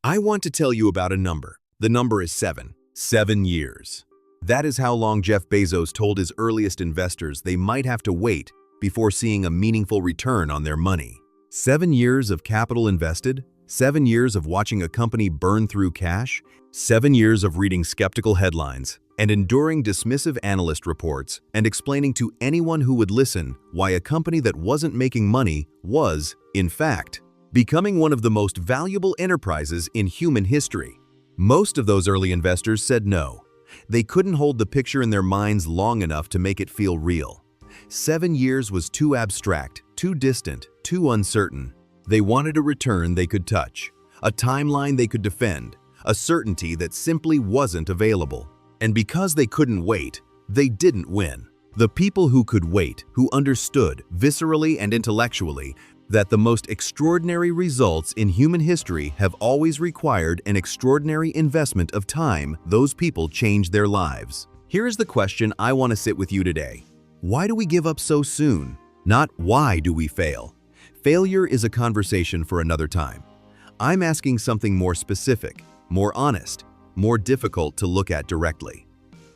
I want to tell you about a number. The number is 7. 7 years. That is how long Jeff Bezos told his earliest investors they might have to wait before seeing a meaningful return on their money. 7 years of capital invested, 7 years of watching a company burn through cash, 7 years of reading skeptical headlines and enduring dismissive analyst reports and explaining to anyone who would listen why a company that wasn't making money was, in fact, becoming one of the most valuable enterprises in human history. Most of those early investors said no. They couldn't hold the picture in their minds long enough to make it feel real. 7 years was too abstract, too distant, too uncertain. They wanted a return they could touch, a timeline they could defend, a certainty that simply wasn't available. And because they couldn't wait, they didn't win. The people who could wait, who understood, viscerally and intellectually, that the most extraordinary results in human history have always required an extraordinary investment of time, those people changed their lives. Here is the question I want to sit with you today. Why do we give up so soon? Not why do we fail? Failure is a conversation for another time. I'm asking something more specific, more honest, more difficult to look at directly.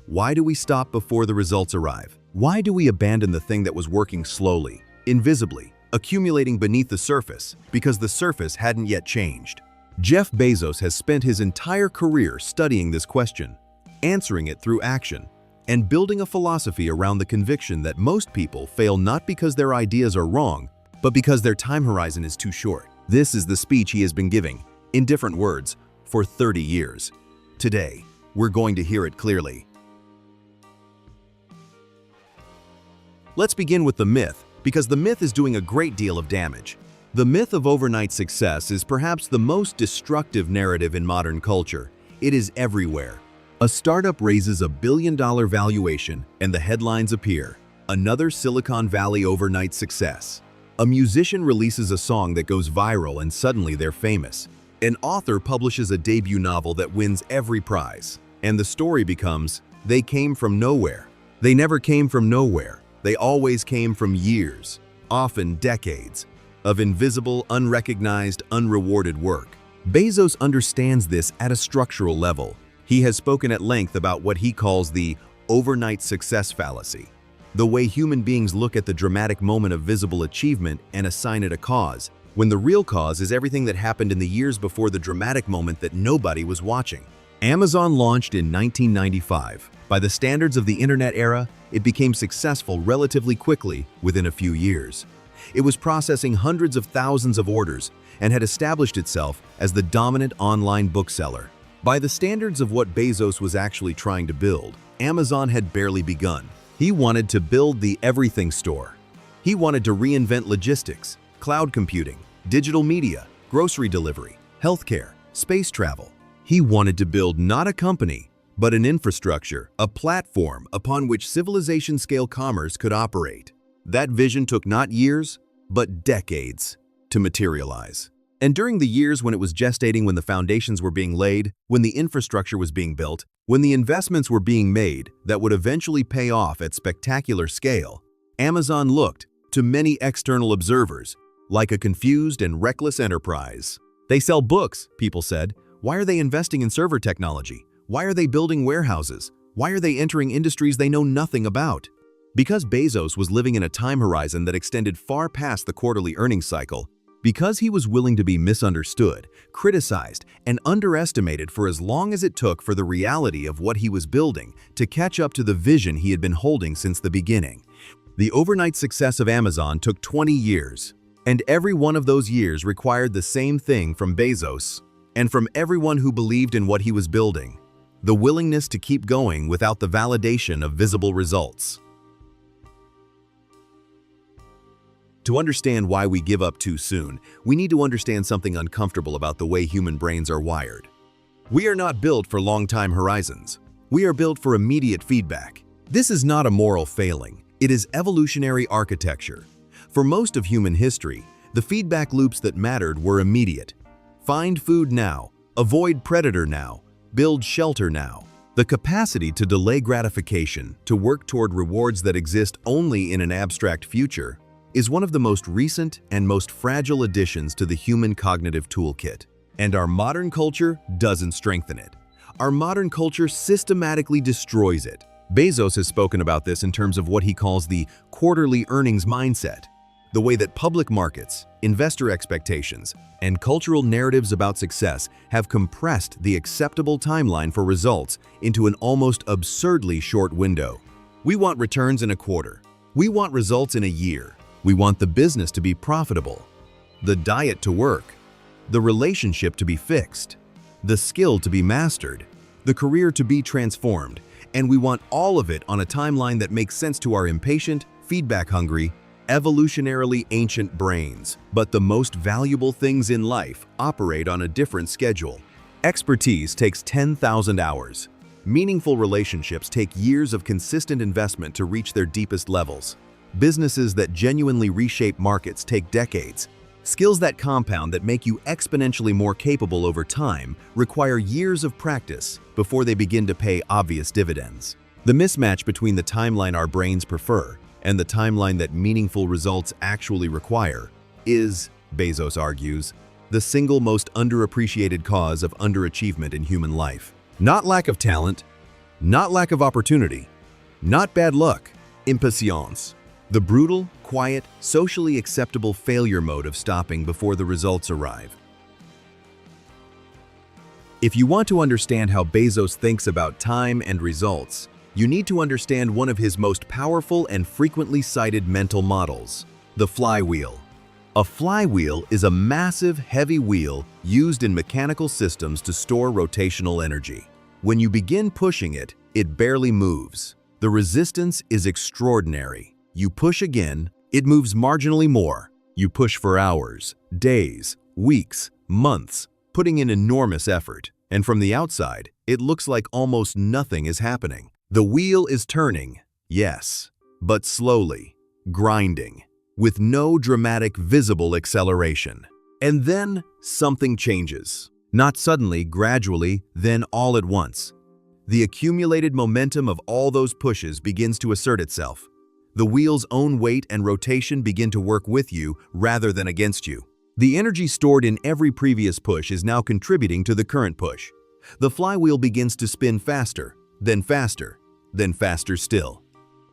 Why do we stop before the results arrive? Why do we abandon the thing that was working slowly, invisibly, accumulating beneath the surface because the surface hadn't yet changed? Jeff Bezos has spent his entire career studying this question, answering it through action, and building a philosophy around the conviction that most people fail not because their ideas are wrong, but because their time horizon is too short. This is the speech he has been giving, in different words, for 30 years. Today, we're going to hear it clearly. Let's begin with the myth, because the myth is doing a great deal of damage. The myth of overnight success is perhaps the most destructive narrative in modern culture. It is everywhere. A startup raises $1 billion valuation and the headlines appear. Another Silicon Valley overnight success. A musician releases a song that goes viral and suddenly they're famous. An author publishes a debut novel that wins every prize. And the story becomes, they came from nowhere. They never came from nowhere. They always came from years, often decades, of invisible, unrecognized, unrewarded work. Bezos understands this at a structural level. He has spoken at length about what he calls the overnight success fallacy, the way human beings look at the dramatic moment of visible achievement and assign it a cause, when the real cause is everything that happened in the years before the dramatic moment that nobody was watching. Amazon launched in 1995. By the standards of the internet era, it became successful relatively quickly within a few years. It was processing hundreds of thousands of orders and had established itself as the dominant online bookseller. By the standards of what Bezos was actually trying to build, Amazon had barely begun. He wanted to build the everything store. He wanted to reinvent logistics, cloud computing, digital media, grocery delivery, healthcare, space travel. He wanted to build not a company, but an infrastructure, a platform upon which civilization-scale commerce could operate. That vision took not years, but decades to materialize. And during the years when it was gestating, when the foundations were being laid, when the infrastructure was being built, when the investments were being made that would eventually pay off at spectacular scale, Amazon looked, to many external observers, like a confused and reckless enterprise. They sell books, people said. Why are they investing in server technology? Why are they building warehouses? Why are they entering industries they know nothing about? Because Bezos was living in a time horizon that extended far past the quarterly earnings cycle, because he was willing to be misunderstood, criticized, and underestimated for as long as it took for the reality of what he was building to catch up to the vision he had been holding since the beginning. The overnight success of Amazon took 20 years, and every one of those years required the same thing from Bezos and from everyone who believed in what he was building: the willingness to keep going without the validation of visible results. To understand why we give up too soon, we need to understand something uncomfortable about the way human brains are wired. We are not built for long time horizons. We are built for immediate feedback. This is not a moral failing. It is evolutionary architecture. For most of human history, the feedback loops that mattered were immediate. Find food now, avoid predator now, build shelter now. The capacity to delay gratification, to work toward rewards that exist only in an abstract future, is one of the most recent and most fragile additions to the human cognitive toolkit. And our modern culture doesn't strengthen it. Our modern culture systematically destroys it. Bezos has spoken about this in terms of what he calls the quarterly earnings mindset, the way that public markets, investor expectations, and cultural narratives about success have compressed the acceptable timeline for results into an almost absurdly short window. We want returns in a quarter. We want results in a year. We want the business to be profitable, the diet to work, the relationship to be fixed, the skill to be mastered, the career to be transformed, and we want all of it on a timeline that makes sense to our impatient, feedback-hungry, evolutionarily ancient brains. But the most valuable things in life operate on a different schedule. Expertise takes 10,000 hours. Meaningful relationships take years of consistent investment to reach their deepest levels. Businesses that genuinely reshape markets take decades. Skills that compound that make you exponentially more capable over time require years of practice before they begin to pay obvious dividends. The mismatch between the timeline our brains prefer and the timeline that meaningful results actually require is, Bezos argues, the single most underappreciated cause of underachievement in human life. Not lack of talent, not lack of opportunity, not bad luck, impatience. The brutal, quiet, socially acceptable failure mode of stopping before the results arrive. If you want to understand how Bezos thinks about time and results, you need to understand one of his most powerful and frequently cited mental models, the flywheel. A flywheel is a massive, heavy wheel used in mechanical systems to store rotational energy. When you begin pushing it, it barely moves. The resistance is extraordinary. You push again, it moves marginally more. You push for hours, days, weeks, months, putting in enormous effort. And from the outside, it looks like almost nothing is happening. The wheel is turning, yes, but slowly, grinding, with no dramatic visible acceleration. And then something changes. Not suddenly, gradually, then all at once. The accumulated momentum of all those pushes begins to assert itself. The wheel's own weight and rotation begin to work with you rather than against you. The energy stored in every previous push is now contributing to the current push. The flywheel begins to spin faster, then faster, then faster still,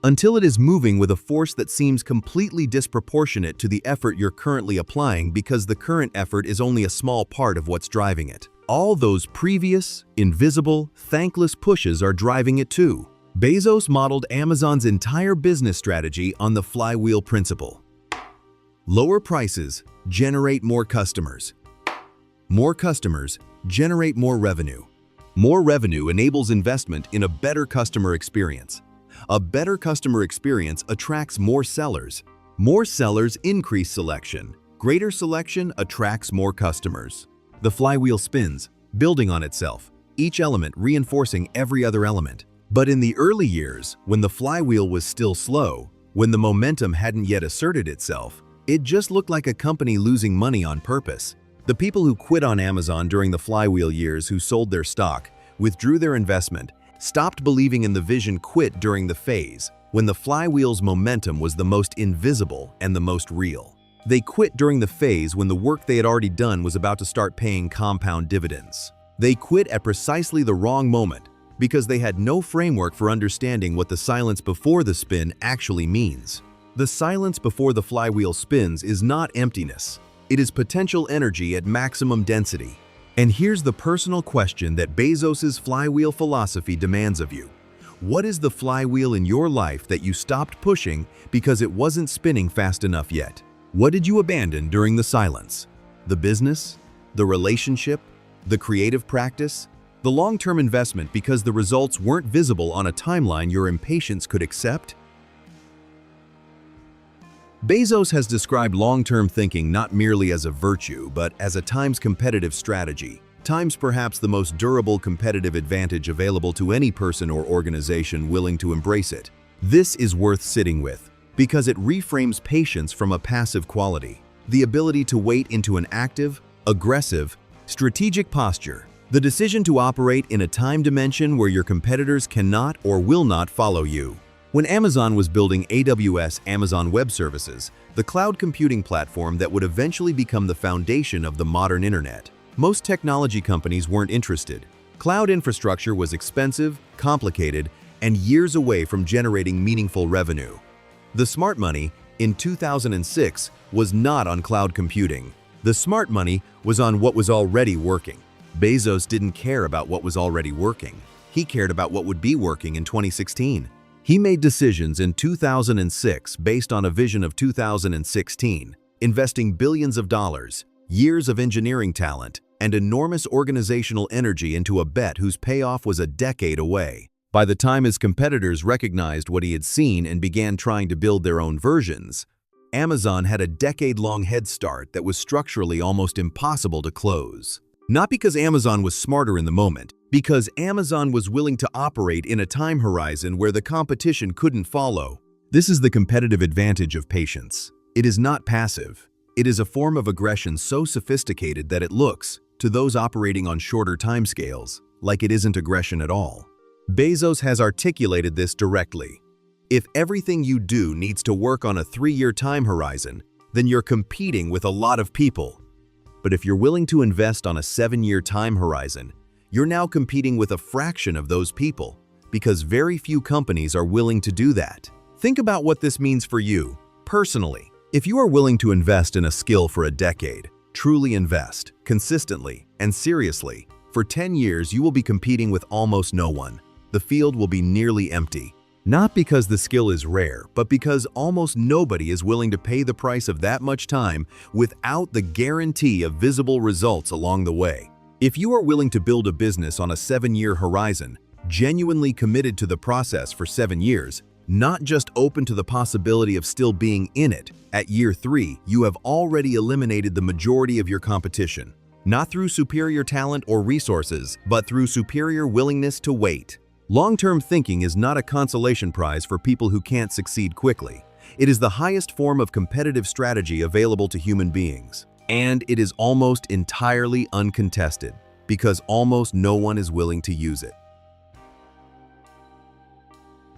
until it is moving with a force that seems completely disproportionate to the effort you're currently applying because the current effort is only a small part of what's driving it. All those previous, invisible, thankless pushes are driving it too. Bezos modeled Amazon's entire business strategy on the flywheel principle. Lower prices generate more customers. More customers generate more revenue. More revenue enables investment in a better customer experience. A better customer experience attracts more sellers. More sellers increase selection. Greater selection attracts more customers. The flywheel spins, building on itself, each element reinforcing every other element. But in the early years, when the flywheel was still slow, when the momentum hadn't yet asserted itself, it just looked like a company losing money on purpose. The people who quit on Amazon during the flywheel years, who sold their stock, withdrew their investment, stopped believing in the vision, quit during the phase when the flywheel's momentum was the most invisible and the most real. They quit during the phase when the work they had already done was about to start paying compound dividends. They quit at precisely the wrong moment because they had no framework for understanding what the silence before the spin actually means. The silence before the flywheel spins is not emptiness. It is potential energy at maximum density. And here's the personal question that Bezos's flywheel philosophy demands of you. What is the flywheel in your life that you stopped pushing because it wasn't spinning fast enough yet? What did you abandon during the silence? The business? The relationship? The creative practice? The long-term investment because the results weren't visible on a timeline your impatience could accept? Bezos has described long-term thinking not merely as a virtue, but as a times competitive strategy. Times perhaps the most durable competitive advantage available to any person or organization willing to embrace it. This is worth sitting with, because it reframes patience from a passive quality, the ability to wait into an active, aggressive, strategic posture, the decision to operate in a time dimension where your competitors cannot or will not follow you. When Amazon was building AWS, Amazon Web Services, the cloud computing platform that would eventually become the foundation of the modern internet, most technology companies weren't interested. Cloud infrastructure was expensive, complicated, and years away from generating meaningful revenue. The smart money, in 2006, was not on cloud computing. The smart money was on what was already working. Bezos didn't care about what was already working. He cared about what would be working in 2016. He made decisions in 2006 based on a vision of 2016, investing billions of dollars, years of engineering talent, and enormous organizational energy into a bet whose payoff was a decade away. By the time his competitors recognized what he had seen and began trying to build their own versions, Amazon had a decade-long head start that was structurally almost impossible to close. Not because Amazon was smarter in the moment, because Amazon was willing to operate in a time horizon where the competition couldn't follow. This is the competitive advantage of patience. It is not passive. It is a form of aggression so sophisticated that it looks, to those operating on shorter timescales, like it isn't aggression at all. Bezos has articulated this directly. If everything you do needs to work on a 3-year time horizon, then you're competing with a lot of people. But if you're willing to invest on a 7-year time horizon, you're now competing with a fraction of those people, because very few companies are willing to do that. Think about what this means for you, personally. If you are willing to invest in a skill for a decade, truly invest, consistently, and seriously, for 10 years you will be competing with almost no one. The field will be nearly empty. Not because the skill is rare, but because almost nobody is willing to pay the price of that much time without the guarantee of visible results along the way. If you are willing to build a business on a 7-year horizon, genuinely committed to the process for 7 years, not just open to the possibility of still being in it, at year 3, you have already eliminated the majority of your competition. Not through superior talent or resources, but through superior willingness to wait. Long-term thinking is not a consolation prize for people who can't succeed quickly. It is the highest form of competitive strategy available to human beings. And it is almost entirely uncontested, because almost no one is willing to use it.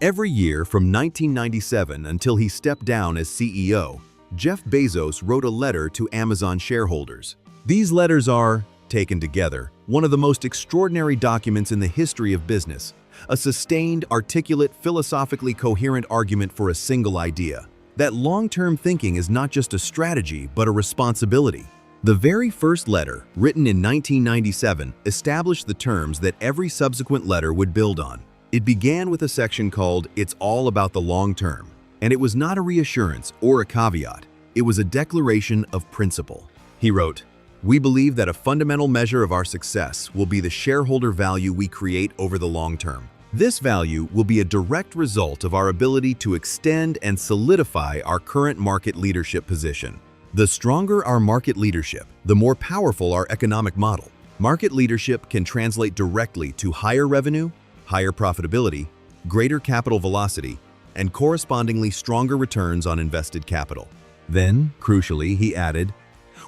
Every year from 1997 until he stepped down as CEO, Jeff Bezos wrote a letter to Amazon shareholders. These letters are, taken together, one of the most extraordinary documents in the history of business. A sustained, articulate, philosophically coherent argument for a single idea. That long-term thinking is not just a strategy, but a responsibility. The very first letter, written in 1997, established the terms that every subsequent letter would build on. It began with a section called "It's all about the long term," and it was not a reassurance or a caveat. It was a declaration of principle. He wrote, "We believe that a fundamental measure of our success will be the shareholder value we create over the long term. This value will be a direct result of our ability to extend and solidify our current market leadership position. The stronger our market leadership, the more powerful our economic model. Market leadership can translate directly to higher revenue, higher profitability, greater capital velocity, and correspondingly stronger returns on invested capital." Then, crucially, he added,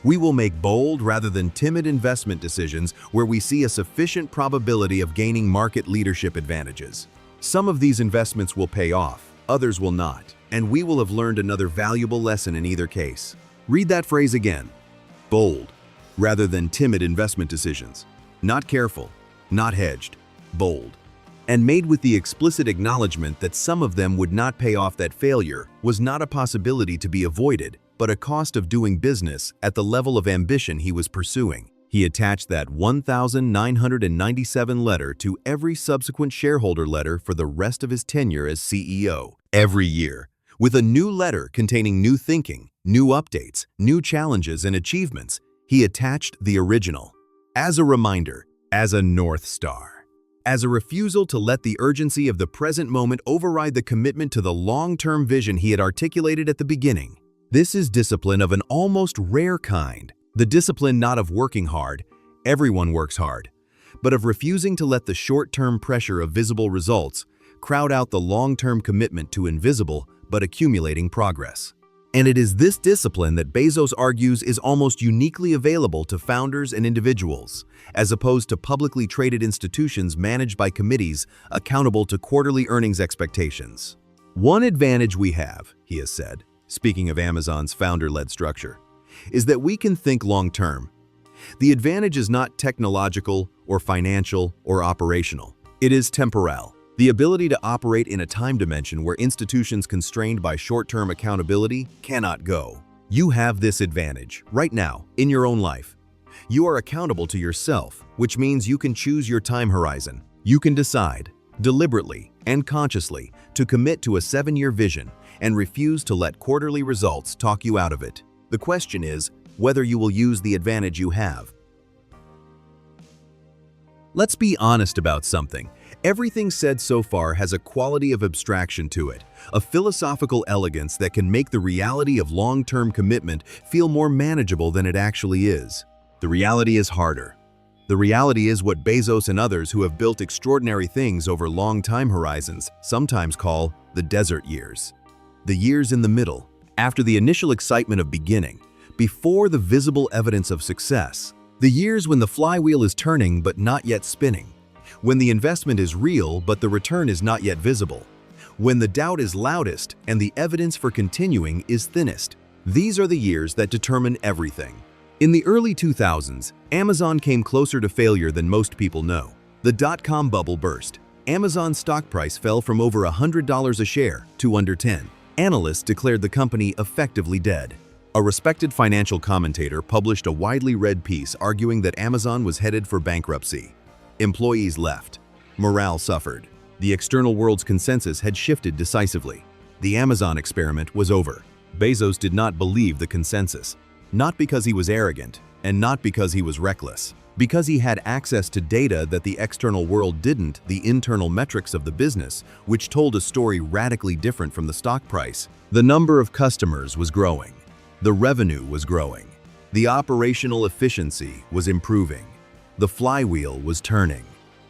"We will make bold rather than timid investment decisions where we see a sufficient probability of gaining market leadership advantages. Some of these investments will pay off, others will not, and we will have learned another valuable lesson in either case." Read that phrase again. Bold rather than timid investment decisions. Not careful, not hedged, bold. And made with the explicit acknowledgement that some of them would not pay off. That failure was not a possibility to be avoided, but a cost of doing business at the level of ambition he was pursuing. He attached that 1,997 letter to every subsequent shareholder letter for the rest of his tenure as CEO. Every year, with a new letter containing new thinking, new updates, new challenges and achievements, he attached the original. As a reminder, as a North Star. As a refusal to let the urgency of the present moment override the commitment to the long-term vision he had articulated at the beginning. This is discipline of an almost rare kind. The discipline not of working hard, everyone works hard, but of refusing to let the short-term pressure of visible results crowd out the long-term commitment to invisible but accumulating progress. And it is this discipline that Bezos argues is almost uniquely available to founders and individuals, as opposed to publicly traded institutions managed by committees accountable to quarterly earnings expectations. One advantage we have, he has said, speaking of Amazon's founder-led structure, is that we can think long-term. The advantage is not technological or financial or operational. It is temporal. The ability to operate in a time dimension where institutions constrained by short-term accountability cannot go. You have this advantage right now in your own life. You are accountable to yourself, which means you can choose your time horizon. You can decide, deliberately and consciously, to commit to a 7-year vision and refuse to let quarterly results talk you out of it. The question is whether you will use the advantage you have. Let's be honest about something. Everything said so far has a quality of abstraction to it, a philosophical elegance that can make the reality of long-term commitment feel more manageable than it actually is. The reality is harder. The reality is what Bezos and others who have built extraordinary things over long time horizons sometimes call the desert years. The years in the middle, after the initial excitement of beginning, before the visible evidence of success. The years when the flywheel is turning but not yet spinning. When the investment is real but the return is not yet visible. When the doubt is loudest and the evidence for continuing is thinnest. These are the years that determine everything. In the early 2000s, Amazon came closer to failure than most people know. The dot-com bubble burst. Amazon's stock price fell from over $100 a share to under 10. Analysts declared the company effectively dead. A respected financial commentator published a widely read piece arguing that Amazon was headed for bankruptcy. Employees left. Morale suffered. The external world's consensus had shifted decisively. The Amazon experiment was over. Bezos did not believe the consensus. Not because he was arrogant, and not because he was reckless. Because he had access to data that the external world didn't, the internal metrics of the business, which told a story radically different from the stock price. The number of customers was growing. The revenue was growing. The operational efficiency was improving. The flywheel was turning.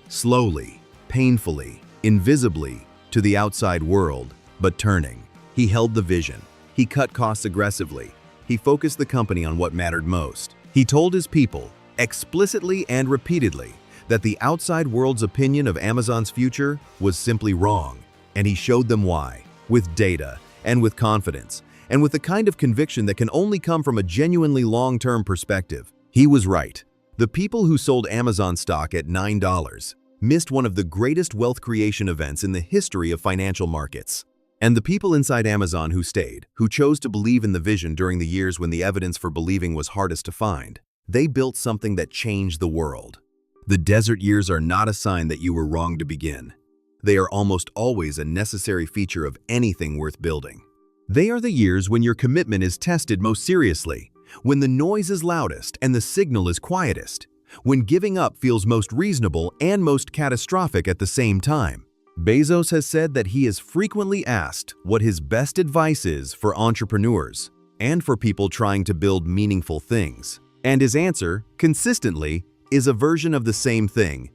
Slowly, painfully, invisibly, to the outside world, but turning. He held the vision. He cut costs aggressively. He focused the company on what mattered most. He told his people, explicitly and repeatedly, that the outside world's opinion of Amazon's future was simply wrong. And he showed them why, with data, and with confidence, and with the kind of conviction that can only come from a genuinely long-term perspective. He was right. The people who sold Amazon stock at $9 missed one of the greatest wealth creation events in the history of financial markets. And the people inside Amazon who stayed, who chose to believe in the vision during the years when the evidence for believing was hardest to find, they built something that changed the world. The desert years are not a sign that you were wrong to begin. They are almost always a necessary feature of anything worth building. They are the years when your commitment is tested most seriously, when the noise is loudest and the signal is quietest, when giving up feels most reasonable and most catastrophic at the same time. Bezos has said that he is frequently asked what his best advice is for entrepreneurs and for people trying to build meaningful things. And his answer, consistently, is a version of the same thing.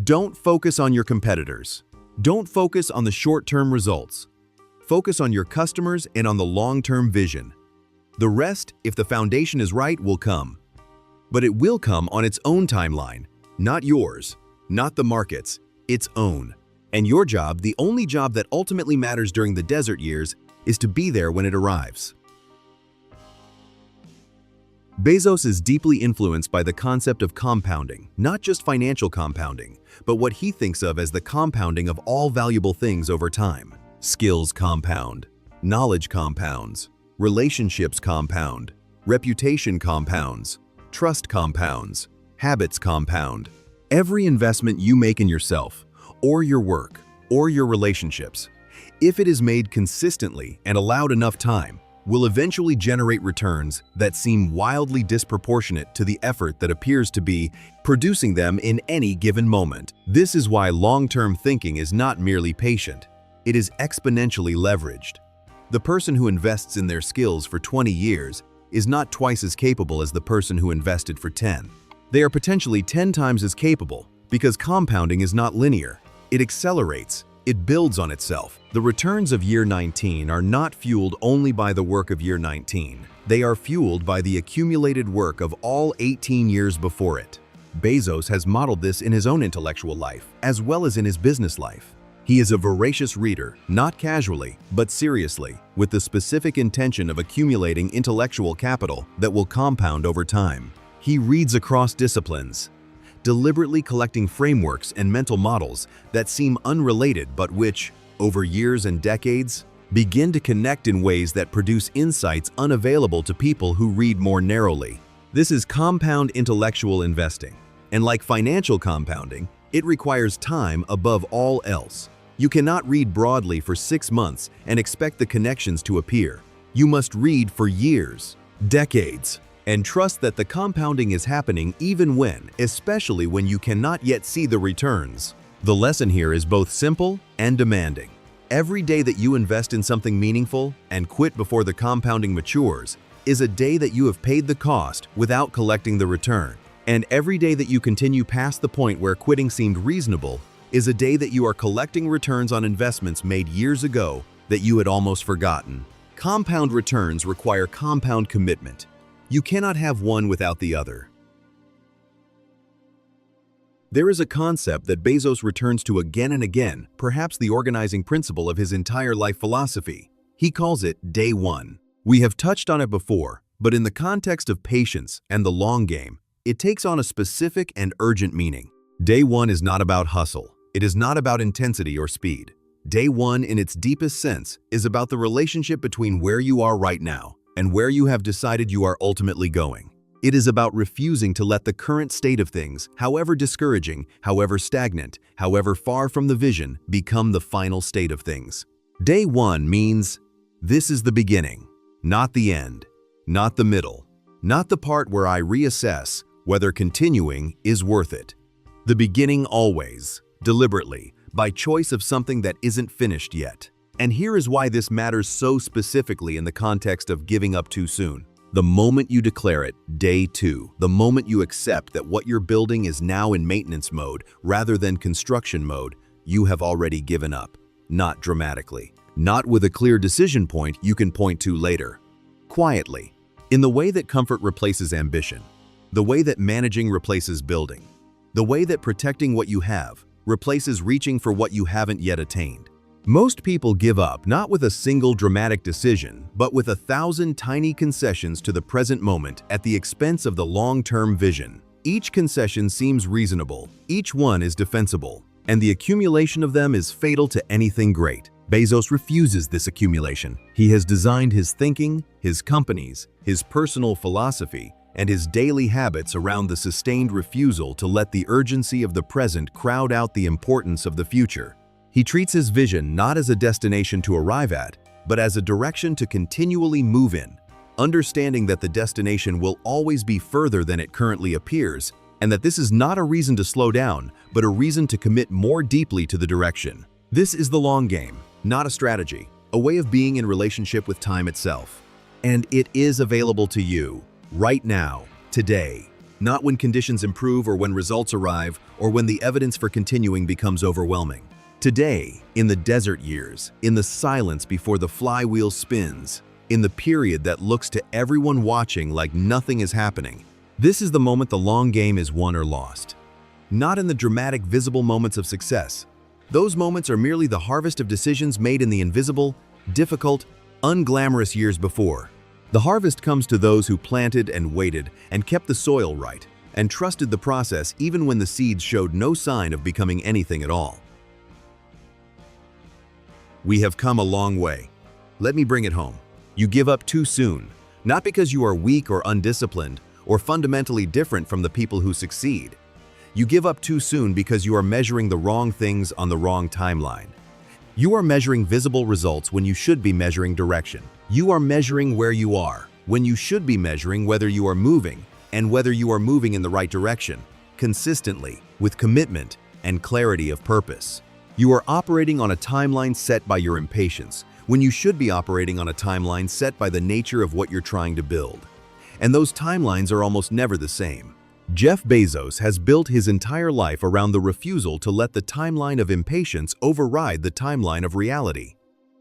Don't focus on your competitors. Don't focus on the short-term results. Focus on your customers and on the long-term vision. The rest, if the foundation is right, will come. But it will come on its own timeline, not yours, not the market's, its own. And your job, the only job that ultimately matters during the desert years, is to be there when it arrives. Bezos is deeply influenced by the concept of compounding, not just financial compounding, but what he thinks of as the compounding of all valuable things over time. Skills compound, knowledge compounds, relationships compound, reputation compounds, trust compounds, habits compound. Every investment you make in yourself, or your work, or your relationships, if it is made consistently and allowed enough time, will eventually generate returns that seem wildly disproportionate to the effort that appears to be producing them in any given moment. This is why long-term thinking is not merely patient. It is exponentially leveraged. The person who invests in their skills for 20 years is not twice as capable as the person who invested for 10. They are potentially 10 times as capable because compounding is not linear. It accelerates. It builds on itself. The returns of year 19 are not fueled only by the work of year 19. They are fueled by the accumulated work of all 18 years before it. Bezos has modeled this in his own intellectual life, as well as in his business life. He is a voracious reader, not casually, but seriously, with the specific intention of accumulating intellectual capital that will compound over time. He reads across disciplines, deliberately collecting frameworks and mental models that seem unrelated but which, over years and decades, begin to connect in ways that produce insights unavailable to people who read more narrowly. This is compound intellectual investing, and like financial compounding, it requires time above all else. You cannot read broadly for 6 months and expect the connections to appear. You must read for years, decades, and trust that the compounding is happening even when, especially when you cannot yet see the returns. The lesson here is both simple and demanding. Every day that you invest in something meaningful and quit before the compounding matures is a day that you have paid the cost without collecting the return. And every day that you continue past the point where quitting seemed reasonable is a day that you are collecting returns on investments made years ago that you had almost forgotten. Compound returns require compound commitment. You cannot have one without the other. There is a concept that Bezos returns to again and again, perhaps the organizing principle of his entire life philosophy. He calls it Day One. We have touched on it before, but in the context of patience and the long game, it takes on a specific and urgent meaning. Day one is not about hustle. It is not about intensity or speed. Day one, in its deepest sense, is about the relationship between where you are right now and where you have decided you are ultimately going. It is about refusing to let the current state of things, however discouraging, however stagnant, however far from the vision, become the final state of things. Day one means this is the beginning, not the end, not the middle, not the part where I reassess whether continuing is worth it. The beginning always, deliberately, by choice of something that isn't finished yet. And here is why this matters so specifically in the context of giving up too soon. The moment you declare it, day two, the moment you accept that what you're building is now in maintenance mode rather than construction mode, you have already given up. Not dramatically. Not with a clear decision point you can point to later. Quietly. In the way that comfort replaces ambition. The way that managing replaces building. The way that protecting what you have replaces reaching for what you haven't yet attained. Most people give up not with a single dramatic decision, but with 1,000 tiny concessions to the present moment at the expense of the long-term vision. Each concession seems reasonable, each one is defensible, and the accumulation of them is fatal to anything great. Bezos refuses this accumulation. He has designed his thinking, his companies, his personal philosophy, and his daily habits around the sustained refusal to let the urgency of the present crowd out the importance of the future. He treats his vision not as a destination to arrive at, but as a direction to continually move in, understanding that the destination will always be further than it currently appears, and that this is not a reason to slow down, but a reason to commit more deeply to the direction. This is the long game, not a strategy, a way of being in relationship with time itself. And it is available to you, right now, today, not when conditions improve or when results arrive or when the evidence for continuing becomes overwhelming. Today, in the desert years, in the silence before the flywheel spins, in the period that looks to everyone watching like nothing is happening, this is the moment the long game is won or lost. Not in the dramatic, visible moments of success. Those moments are merely the harvest of decisions made in the invisible, difficult, unglamorous years before. The harvest comes to those who planted and waited and kept the soil right and trusted the process even when the seeds showed no sign of becoming anything at all. We have come a long way. Let me bring it home. You give up too soon, not because you are weak or undisciplined or fundamentally different from the people who succeed. You give up too soon because you are measuring the wrong things on the wrong timeline. You are measuring visible results when you should be measuring direction. You are measuring where you are when you should be measuring whether you are moving and whether you are moving in the right direction, consistently, with commitment and clarity of purpose. You are operating on a timeline set by your impatience when you should be operating on a timeline set by the nature of what you're trying to build. And those timelines are almost never the same. Jeff Bezos has built his entire life around the refusal to let the timeline of impatience override the timeline of reality.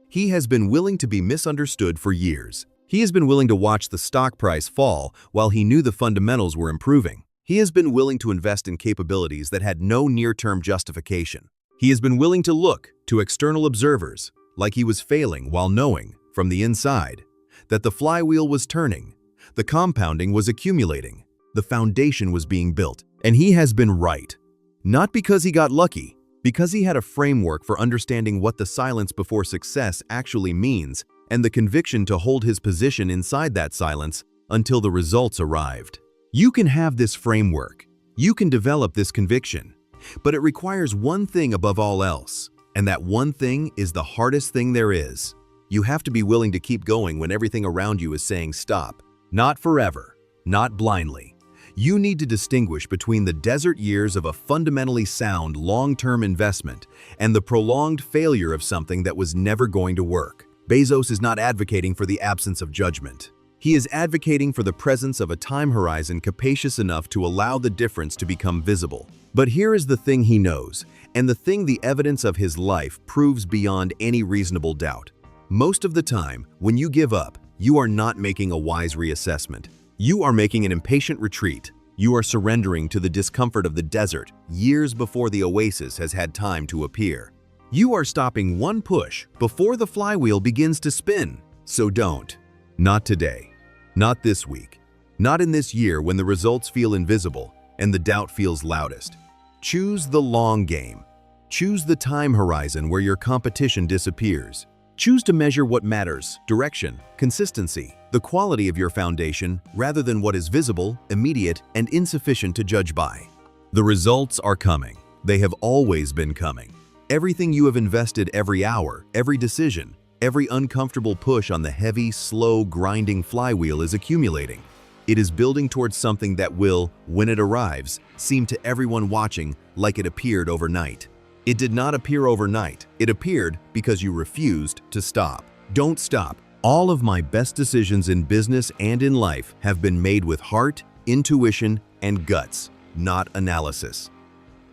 He has been willing to be misunderstood for years. He has been willing to watch the stock price fall while he knew the fundamentals were improving. He has been willing to invest in capabilities that had no near-term justification. He has been willing to look to external observers like he was failing while knowing, from the inside, that the flywheel was turning, the compounding was accumulating, the foundation was being built. And he has been right. Not because he got lucky, because he had a framework for understanding what the silence before success actually means and the conviction to hold his position inside that silence until the results arrived. You can have this framework. You can develop this conviction. But it requires one thing above all else, and that one thing is the hardest thing there is. You have to be willing to keep going when everything around you is saying stop. Not forever, not blindly. You need to distinguish between the desert years of a fundamentally sound long-term investment and the prolonged failure of something that was never going to work. Bezos is not advocating for the absence of judgment. He is advocating for the presence of a time horizon capacious enough to allow the difference to become visible. But here is the thing he knows, and the thing the evidence of his life proves beyond any reasonable doubt. Most of the time, when you give up, you are not making a wise reassessment. You are making an impatient retreat. You are surrendering to the discomfort of the desert years before the oasis has had time to appear. You are stopping one push before the flywheel begins to spin. So don't. Not today. Not this week. Not in this year when the results feel invisible and the doubt feels loudest. Choose the long game. Choose the time horizon where your competition disappears. Choose to measure what matters, direction, consistency, the quality of your foundation, rather than what is visible, immediate, and insufficient to judge by. The results are coming. They have always been coming. Everything you have invested every hour, every decision, every uncomfortable push on the heavy, slow, grinding flywheel is accumulating. It is building towards something that will, when it arrives, seem to everyone watching like it appeared overnight. It did not appear overnight. It appeared because you refused to stop. Don't stop. All of my best decisions in business and in life have been made with heart, intuition, and guts, not analysis.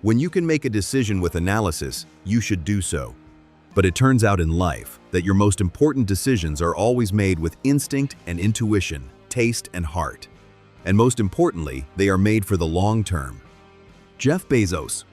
When you can make a decision with analysis, you should do so. But it turns out in life that your most important decisions are always made with instinct and intuition, taste and heart. And most importantly, they are made for the long term. Jeff Bezos,